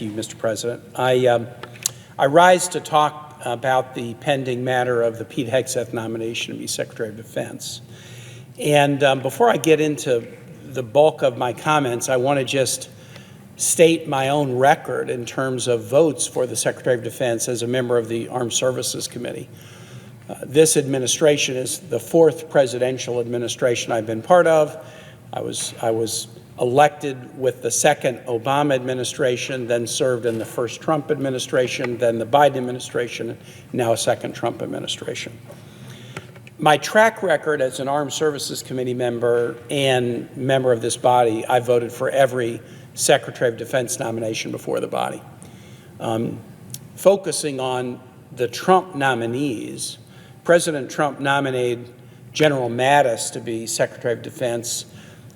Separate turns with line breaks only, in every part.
you, Mr. President. I rise to talk about the pending matter of the Pete Hegseth nomination to be Secretary of Defense. And before I get into the bulk of my comments, I want to just state my own record in terms of votes for the Secretary of Defense as a member of the Armed Services Committee. This administration is the fourth presidential administration I've been part of. I was elected with the second Obama administration, then served in the first Trump administration, then the Biden administration, now a second Trump administration. My track record as an Armed Services Committee member and member of this body, I voted for every Secretary of Defense nomination before the body. Focusing on the Trump nominees, President Trump nominated General Mattis to be Secretary of Defense.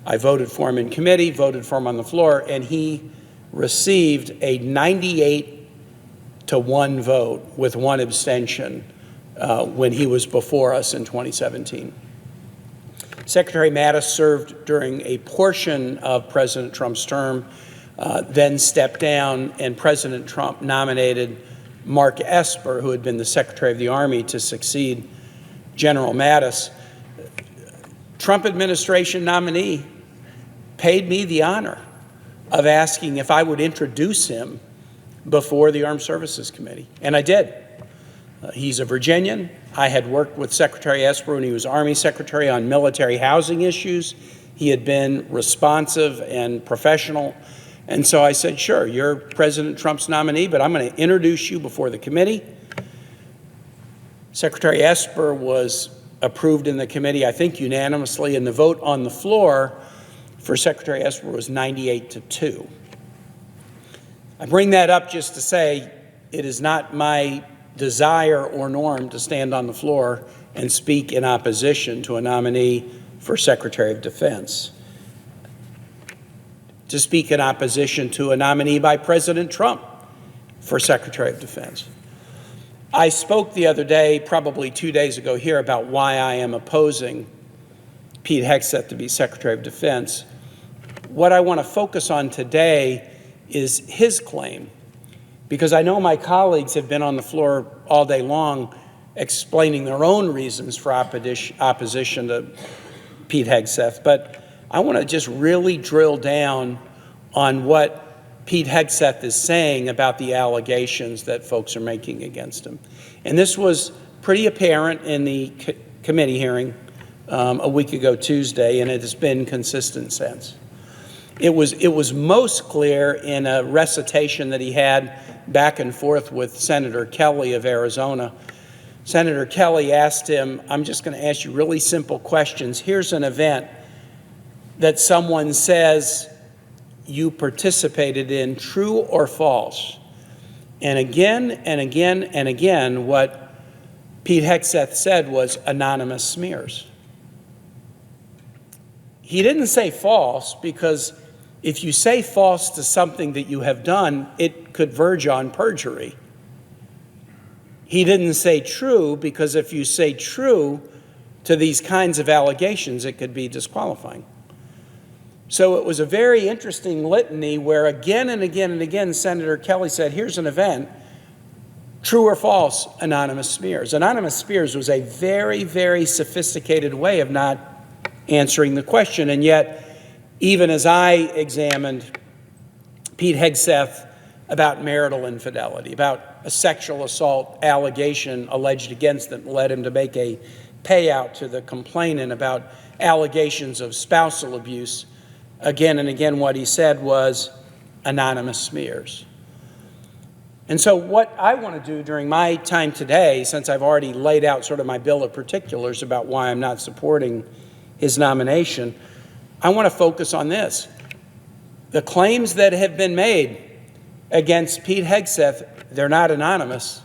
I voted for him in committee, voted for him on the floor, and he received a 98-1 vote with one abstention when he was before us in 2017. Secretary Mattis served during a portion of President Trump's term, then stepped down, and President Trump nominated Mark Esper, who had been the Secretary of the Army, to succeed General Mattis. Trump administration nominee paid me the honor of asking if I would introduce him before the Armed Services Committee, and I did. He's a Virginian. I had worked with Secretary Esper when he was Army Secretary on military housing issues. He had been responsive and professional. And so I said, sure, you're President Trump's nominee, but I'm going to introduce you before the committee. Secretary Esper was approved in the committee, I think unanimously, and the vote on the floor for Secretary Esper was 98-2. I bring that up just to say it is not my desire or norm to stand on the floor and speak in opposition to a nominee for Secretary of Defense, to speak in opposition to a nominee by President Trump for Secretary of Defense. I spoke the other day, probably 2 days ago here, about why I am opposing Pete Hegseth to be Secretary of Defense. What I want to focus on today is his claim, because I know my colleagues have been on the floor all day long explaining their own reasons for opposition to Pete Hegseth, but I want to just really drill down on what Pete Hegseth is saying about the allegations that folks are making against him. And this was pretty apparent in the committee hearing a week ago Tuesday, and it has been consistent since. It was most clear in a recitation that he had back and forth with Senator Kelly of Arizona. Senator Kelly asked him, I'm just going to ask you really simple questions. Here's an event that someone says you participated in, true or false? And again and again and again, what Pete Hegseth said was anonymous smears. He didn't say false, because if you say false to something that you have done, it could verge on perjury. He didn't say true, because if you say true to these kinds of allegations, it could be disqualifying. So it was a very interesting litany where again and again and again, Senator Kelly said, here's an event, true or false, anonymous smears. Anonymous smears was a very, very sophisticated way of not answering the question. And yet, even as I examined Pete Hegseth about marital infidelity, about a sexual assault allegation alleged against him, led him to make a payout to the complainant, about allegations of spousal abuse, again and again what he said was anonymous smears. And so what I want to do during my time today, since I've already laid out sort of my bill of particulars about why I'm not supporting his nomination, I want to focus on this. The claims that have been made against Pete Hegseth, they're not anonymous,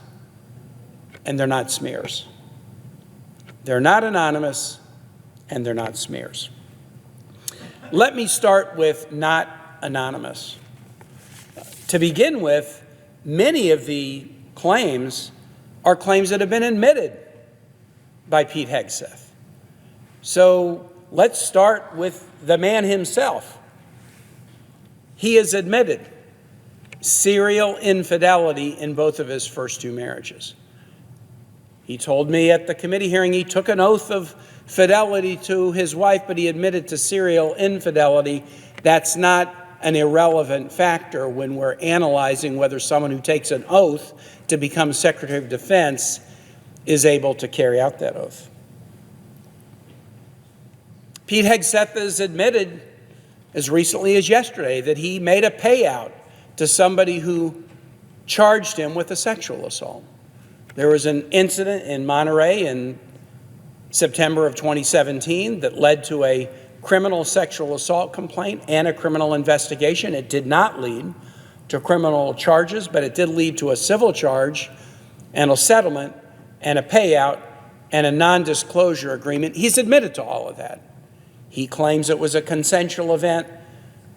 and they're not smears. They're not anonymous, and they're not smears. Let me start with not anonymous. To begin with, many of the claims are claims that have been admitted by Pete Hegseth. So let's start with the man himself. He has admitted serial infidelity in both of his first two marriages. He told me at the committee hearing he took an oath of fidelity to his wife, but he admitted to serial infidelity. That's not an irrelevant factor when we're analyzing whether someone who takes an oath to become Secretary of Defense is able to carry out that oath. Pete Hegseth has admitted as recently as yesterday that he made a payout to somebody who charged him with a sexual assault. There was an incident in Monterey in September of 2017 that led to a criminal sexual assault complaint and a criminal investigation. It did not lead to criminal charges, but it did lead to a civil charge and a settlement and a payout and a non-disclosure agreement. He's admitted to all of that. He claims it was a consensual event.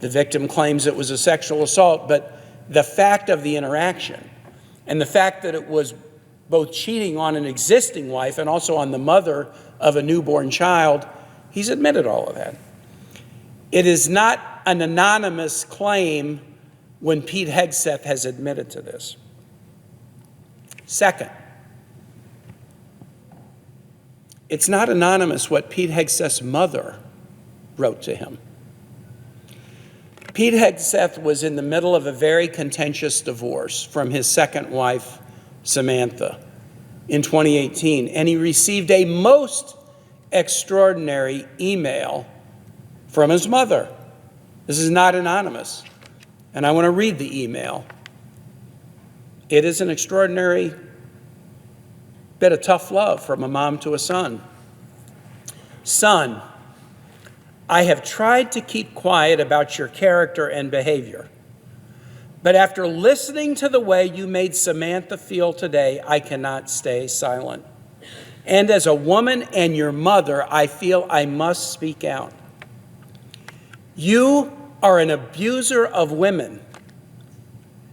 The victim claims it was a sexual assault, but the fact of the interaction and the fact that it was both cheating on an existing wife and also on the mother of a newborn child, he's admitted all of that. It is not an anonymous claim when Pete Hegseth has admitted to this. Second, it's not anonymous what Pete Hegseth's mother wrote to him. Pete Hegseth was in the middle of a very contentious divorce from his second wife, Samantha, in 2018, and he received a most extraordinary email from his mother. This is not anonymous, and I want to read the email. It is an extraordinary bit of tough love from a mom to a son. Son, I have tried to keep quiet about your character and behavior, but after listening to the way you made Samantha feel today, I cannot stay silent. And as a woman and your mother, I feel I must speak out. You are an abuser of women.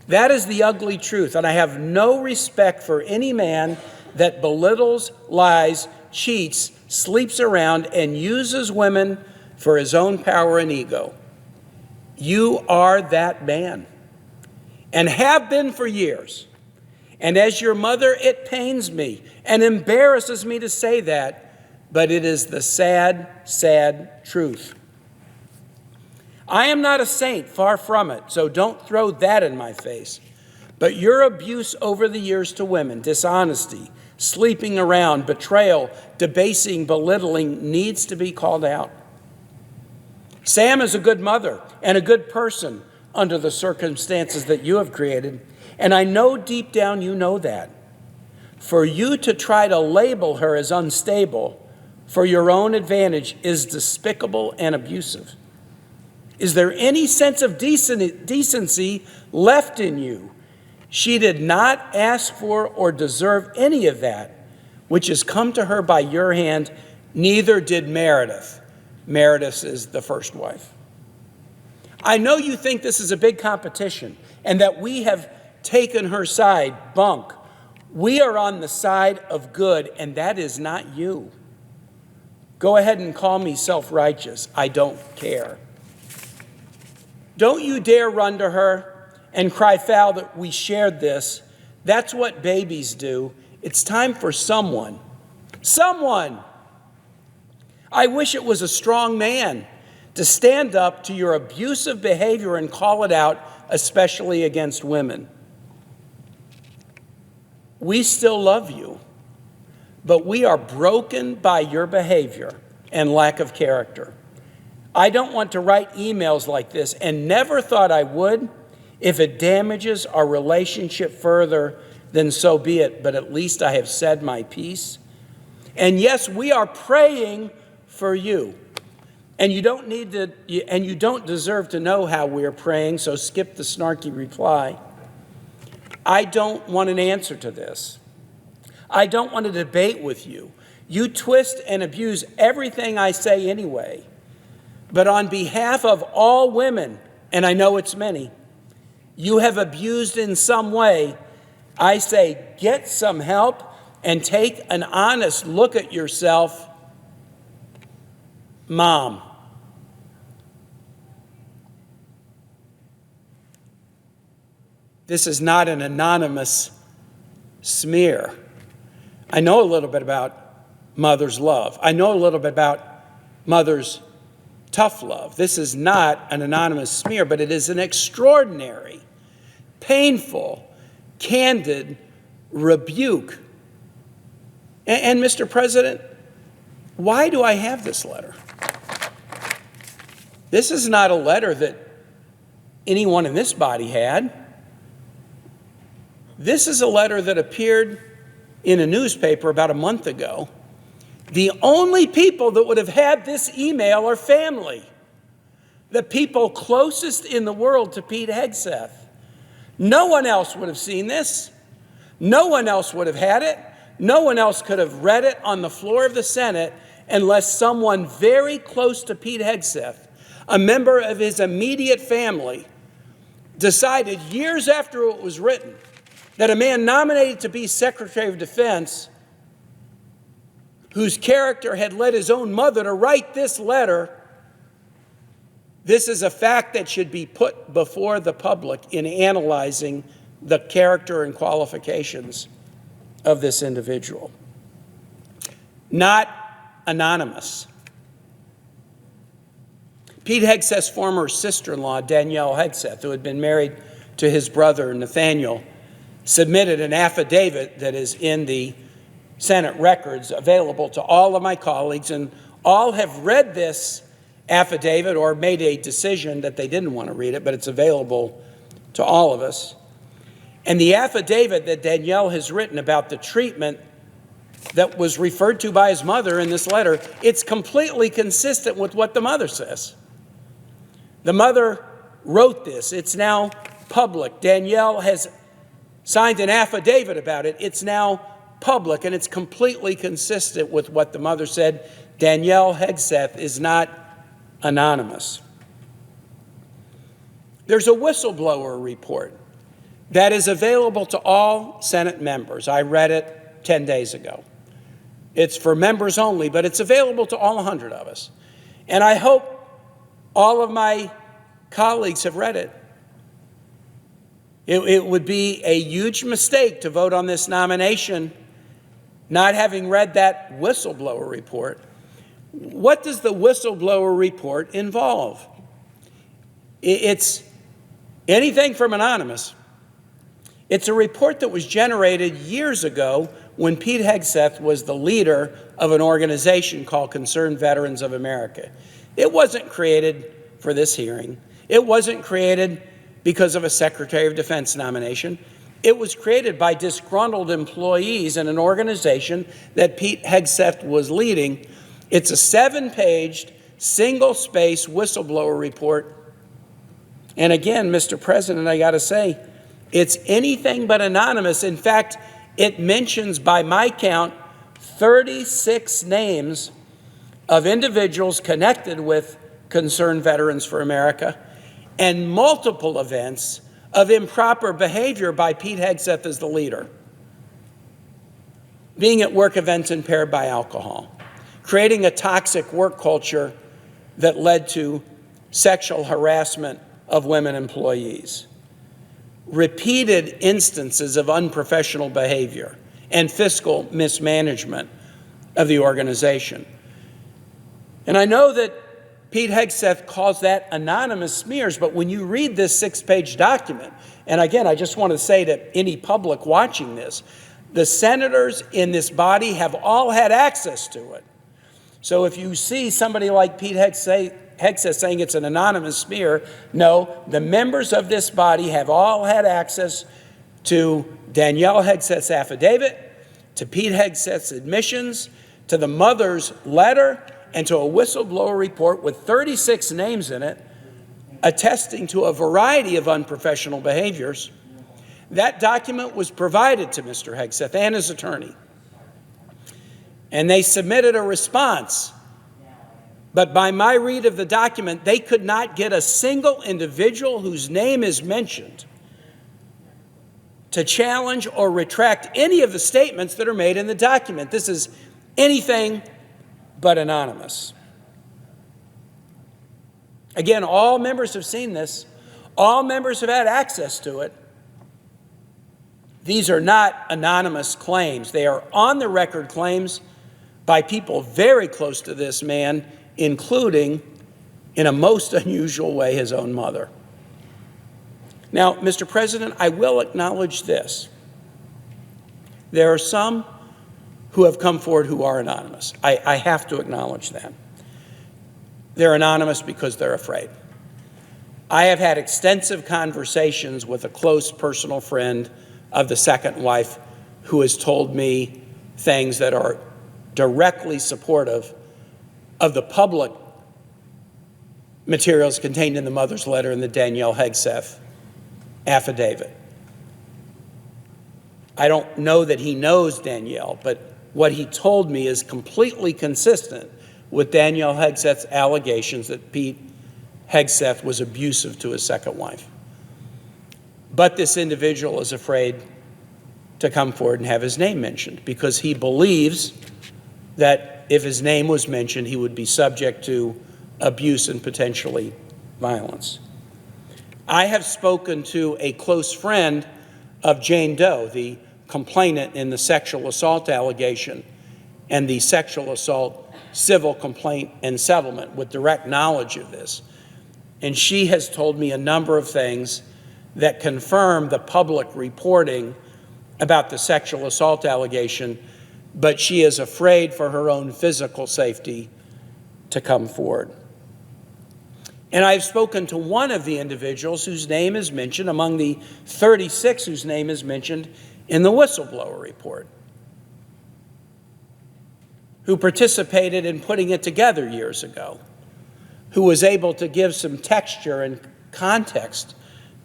That is the ugly truth, and I have no respect for any man that belittles, lies, cheats, sleeps around, and uses women for his own power and ego. You are that man, and have been for years. And as your mother, it pains me and embarrasses me to say that, but it is the sad, sad truth. I am not a saint, far from it, so don't throw that in my face. But your abuse over the years to women, dishonesty, sleeping around, betrayal, debasing, belittling, needs to be called out. Sam is a good mother and a good person under the circumstances that you have created, and I know deep down you know that. For you to try to label her as unstable for your own advantage is despicable and abusive. Is there any sense of decency left in you? She did not ask for or deserve any of that, which has come to her by your hand. Neither did Meredith. Meredith is the first wife. I know you think this is a big competition and that we have taken her side. Bunk. We are on the side of good, and that is not you. Go ahead and call me self-righteous. I don't care. Don't you dare run to her and cry foul that we shared this. That's what babies do. It's time for someone. I wish it was a strong man to stand up to your abusive behavior and call it out, especially against women. We still love you, but we are broken by your behavior and lack of character. I don't want to write emails like this and never thought I would. If it damages our relationship further, then so be it, but at least I have said my piece. And yes, we are praying for you. And you don't deserve to know how we're praying, so skip the snarky reply. I don't want an answer to this. I don't want to debate with you. You twist and abuse everything I say anyway. But on behalf of all women, and I know it's many, you have abused in some way, I say get some help and take an honest look at yourself. Mom. This is not an anonymous smear. I know a little bit about mother's love. I know a little bit about mother's tough love. This is not an anonymous smear, but it is an extraordinary, painful, candid rebuke. And Mr. President, why do I have this letter? This is not a letter that anyone in this body had. This is a letter that appeared in a newspaper about a month ago. The only people that would have had this email are family, the people closest in the world to Pete Hegseth. No one else would have seen this. No one else would have had it. No one else could have read it on the floor of the Senate unless someone very close to Pete Hegseth, a member of his immediate family, decided years after it was written that a man nominated to be Secretary of Defense, whose character had led his own mother to write this letter, this is a fact that should be put before the public in analyzing the character and qualifications of this individual. Not anonymous. Pete Hegseth's former sister-in-law, Danielle Hegseth, who had been married to his brother, Nathaniel, submitted an affidavit that is in the Senate records, available to all of my colleagues, and all have read this affidavit or made a decision that they didn't want to read it, but it's available to all of us. And the affidavit that Danielle has written about the treatment that was referred to by his mother in this letter, it's completely consistent with what the mother says. The mother wrote this. It's now public. Danielle has signed an affidavit about it. It's now public, and it's completely consistent with what the mother said. Danielle Hegseth is not anonymous. There's a whistleblower report that is available to all Senate members. I read it 10 days ago. It's for members only, but it's available to all 100 of us. And I hope all of my colleagues have read it. It would be a huge mistake to vote on this nomination not having read that whistleblower report. What does the whistleblower report involve? It's anything from anonymous. It's a report that was generated years ago when Pete Hegseth was the leader of an organization called Concerned Veterans of America. It wasn't created for this hearing. It wasn't created because of a Secretary of Defense nomination. It was created by disgruntled employees in an organization that Pete Hegseth was leading. It's a 7-page, single-space whistleblower report. And again, Mr. President, I got to say, it's anything but anonymous. In fact, it mentions, by my count, 36 names of individuals connected with Concerned Veterans for America and multiple events of improper behavior by Pete Hegseth as the leader. Being at work events impaired by alcohol, creating a toxic work culture that led to sexual harassment of women employees, repeated instances of unprofessional behavior and fiscal mismanagement of the organization. And I know that Pete Hegseth calls that anonymous smears, but when you read this 6-page document, and again, I just want to say to any public watching this, the senators in this body have all had access to it. So if you see somebody like Pete Hegseth saying it's an anonymous smear, no, the members of this body have all had access to Danielle Hegseth's affidavit, to Pete Hegseth's admissions, to the mother's letter, and to a whistleblower report with 36 names in it, attesting to a variety of unprofessional behaviors. That document was provided to Mr. Hegseth and his attorney, and they submitted a response. But by my read of the document, they could not get a single individual whose name is mentioned to challenge or retract any of the statements that are made in the document. This is anything but anonymous. Again, all members have seen this. All members have had access to it. These are not anonymous claims. They are on-the-record claims by people very close to this man, including, in a most unusual way, his own mother. Now, Mr. President, I will acknowledge this. There are some who have come forward who are anonymous. I have to acknowledge that. They're anonymous because they're afraid. I have had extensive conversations with a close personal friend of the second wife who has told me things that are directly supportive of the public materials contained in the mother's letter and the Danielle Hegseth affidavit. I don't know that he knows Danielle, but what he told me is completely consistent with Danielle Hegseth's allegations that Pete Hegseth was abusive to his second wife. But this individual is afraid to come forward and have his name mentioned because he believes that if his name was mentioned, he would be subject to abuse and potentially violence. I have spoken to a close friend of Jane Doe, the complainant in the sexual assault allegation and the sexual assault civil complaint and settlement, with direct knowledge of this. And she has told me a number of things that confirm the public reporting about the sexual assault allegation, but she is afraid for her own physical safety to come forward. And I've spoken to one of the individuals whose name is mentioned among the 36 whose name is mentioned in the whistleblower report, who participated in putting it together years ago, who was able to give some texture and context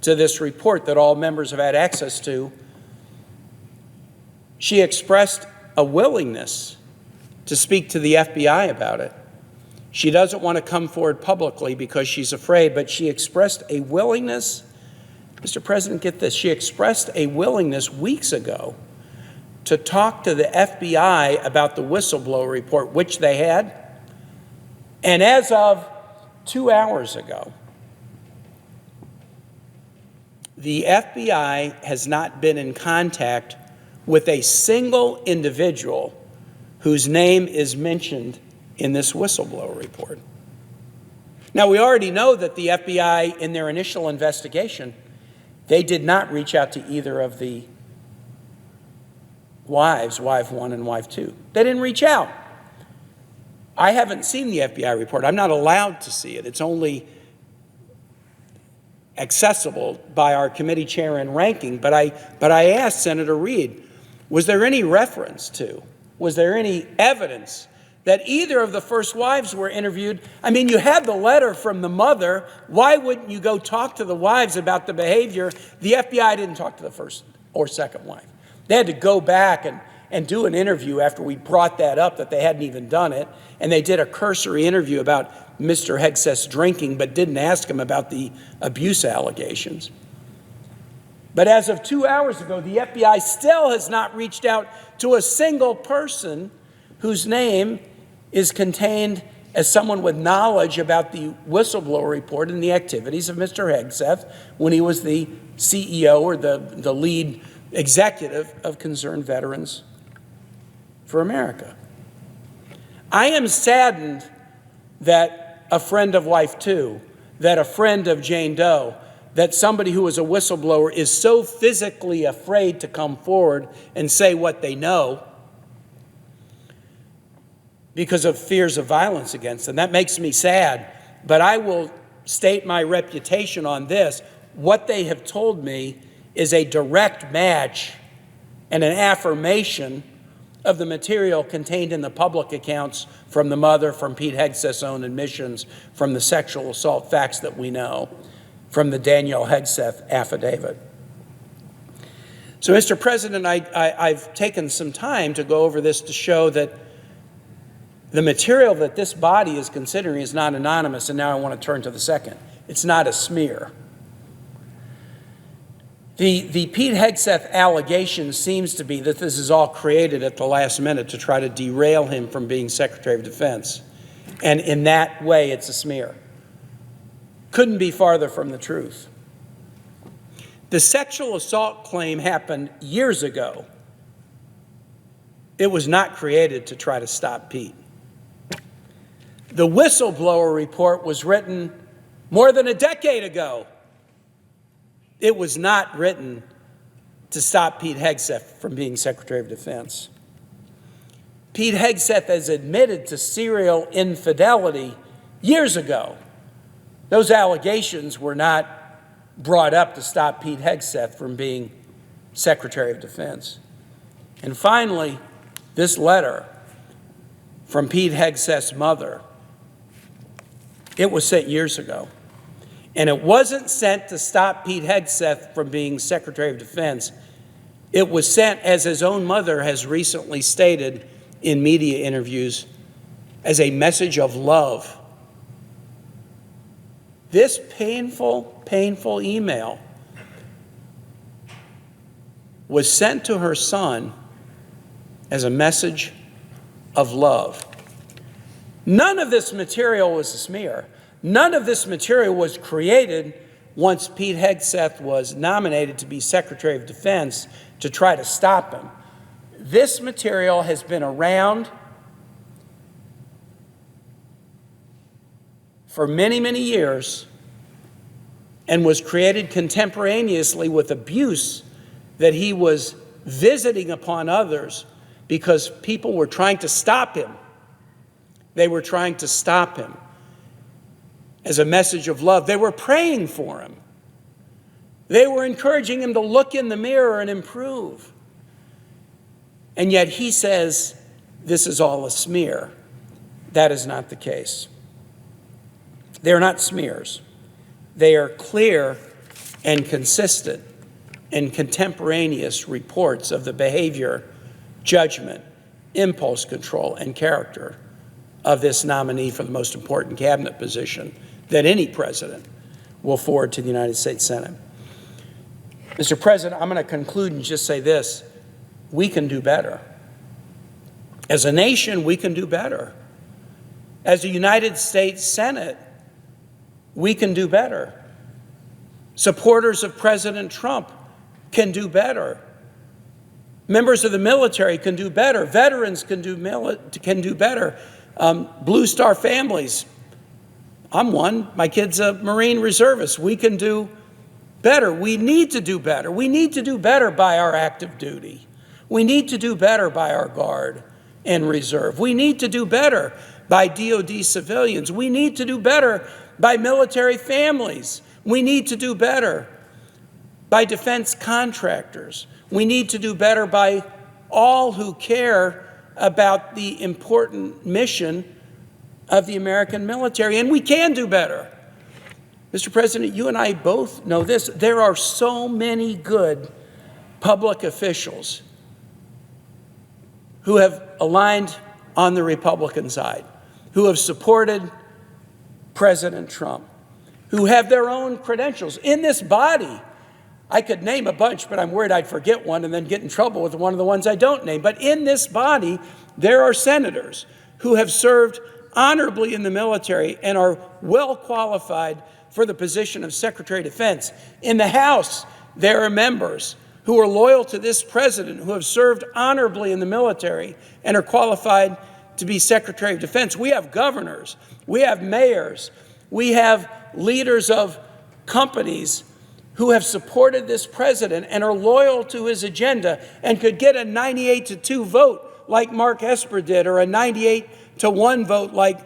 to this report that all members have had access to. She expressed a willingness to speak to the FBI about it. She doesn't want to come forward publicly because she's afraid, but she expressed a willingness. Mr. President, get this. She expressed a willingness weeks ago to talk to the FBI about the whistleblower report, which they had. And as of 2 hours ago, the FBI has not been in contact with a single individual whose name is mentioned in this whistleblower report. Now, we already know that the FBI, in their initial investigation, they did not reach out to either of the wives, wife one and wife two. They didn't reach out. I haven't seen the FBI report. I'm not allowed to see it. It's only accessible by our committee chair and ranking. But I asked Senator Reid, was there any reference to, was there any evidence that either of the first wives were interviewed? I mean, you had the letter from the mother. Why wouldn't you go talk to the wives about the behavior? The FBI didn't talk to the first or second wife. They had to go back and do an interview after we brought that up, that they hadn't even done it. And they did a cursory interview about Mr. Hegseth's drinking, but didn't ask him about the abuse allegations. But as of 2 hours ago, the FBI still has not reached out to a single person whose name is contained as someone with knowledge about the whistleblower report and the activities of Mr. Hegseth when he was the CEO or the lead executive of Concerned Veterans for America. I am saddened that a friend of wife two, that a friend of Jane Doe, that somebody who is a whistleblower is so physically afraid to come forward and say what they know because of fears of violence against them. That makes me sad, but I will state my reputation on this. What they have told me is a direct match and an affirmation of the material contained in the public accounts from the mother, from Pete Hegseth's own admissions, from the sexual assault facts that we know, from the Danielle Hegseth affidavit. So, Mr. President, I've taken some time to go over this to show that the material that this body is considering is not anonymous, and now I want to turn to the second. It's not a smear. The Pete Hegseth allegation seems to be that this is all created at the last minute to try to derail him from being Secretary of Defense. And in that way, it's a smear. Couldn't be farther from the truth. The sexual assault claim happened years ago. It was not created to try to stop Pete. The whistleblower report was written more than a decade ago. It was not written to stop Pete Hegseth from being Secretary of Defense. Pete Hegseth has admitted to serial infidelity years ago. Those allegations were not brought up to stop Pete Hegseth from being Secretary of Defense. And finally, this letter from Pete Hegseth's mother, it was sent years ago. And it wasn't sent to stop Pete Hegseth from being Secretary of Defense. It was sent, as his own mother has recently stated in media interviews, as a message of love. This painful, painful email was sent to her son as a message of love. None of this material was a smear. None of this material was created once Pete Hegseth was nominated to be Secretary of Defense to try to stop him. This material has been around for many, many years and was created contemporaneously with abuse that he was visiting upon others because people were trying to stop him. They were trying to stop him as a message of love. They were praying for him. They were encouraging him to look in the mirror and improve. And yet he says this is all a smear. That is not the case. They're not smears. They are clear and consistent and contemporaneous reports of the behavior, judgment, impulse control, and character of this nominee for the most important cabinet position that any president will forward to the United States Senate. Mr. President, I'm going to conclude and just say this. We can do better. As a nation, we can do better. As a United States Senate, we can do better. Supporters of President Trump can do better. Members of the military can do better. Veterans can do better. Blue Star families. I'm one. My kid's a Marine reservist. We can do better. We need to do better. We need to do better by our active duty. We need to do better by our Guard and Reserve. We need to do better by DOD civilians. We need to do better by military families. We need to do better by defense contractors. We need to do better by all who care about the important mission of the American military. And we can do better. Mr. President, you and I both know this. There are so many good public officials who have aligned on the Republican side, who have supported President Trump, who have their own credentials in this body. I could name a bunch, but I'm worried I'd forget one and then get in trouble with one of the ones I don't name. But in this body, there are senators who have served honorably in the military and are well qualified for the position of Secretary of Defense. In the House, there are members who are loyal to this president, who have served honorably in the military and are qualified to be Secretary of Defense. We have governors, we have mayors, we have leaders of companies who have supported this president and are loyal to his agenda and could get a 98-2 vote like Mark Esper did, or a 98-1 vote like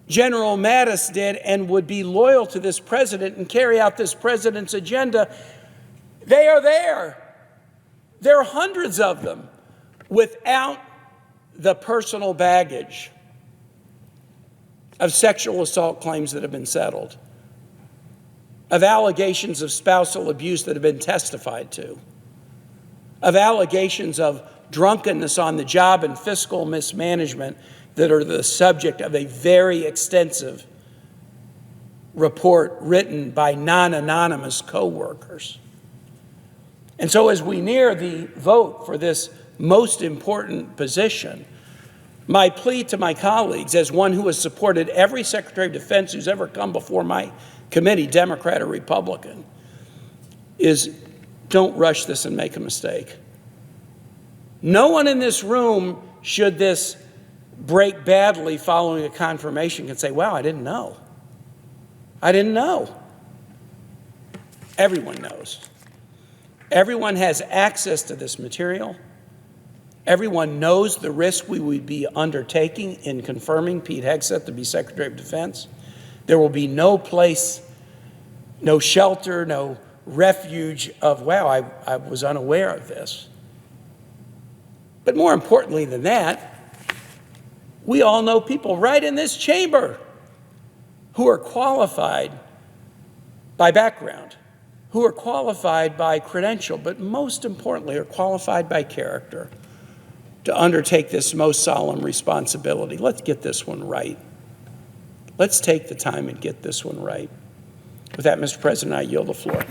General Mattis did, and would be loyal to this president and carry out this president's agenda. They are there. There are hundreds of them without the personal baggage of sexual assault claims that have been settled, of allegations of spousal abuse that have been testified to, of allegations of drunkenness on the job and fiscal mismanagement that are the subject of a very extensive report written by non-anonymous co-workers. And so as we near the vote for this most important position, my plea to my colleagues, as one who has supported every Secretary of Defense who's ever come before my committee, Democrat or Republican, is don't rush this and make a mistake. No one in this room, should this break badly following a confirmation, can say, wow, I didn't know. I didn't know. Everyone knows. Everyone has access to this material. Everyone knows the risk we would be undertaking in confirming Pete Hegseth to be Secretary of Defense. There will be no place, no shelter, no refuge of, wow, I was unaware of this. But more importantly than that, we all know people right in this chamber who are qualified by background, who are qualified by credential, but most importantly are qualified by character to undertake this most solemn responsibility. Let's get this one right. Let's take the time and get this one right. With that, Mr. President, I yield the floor.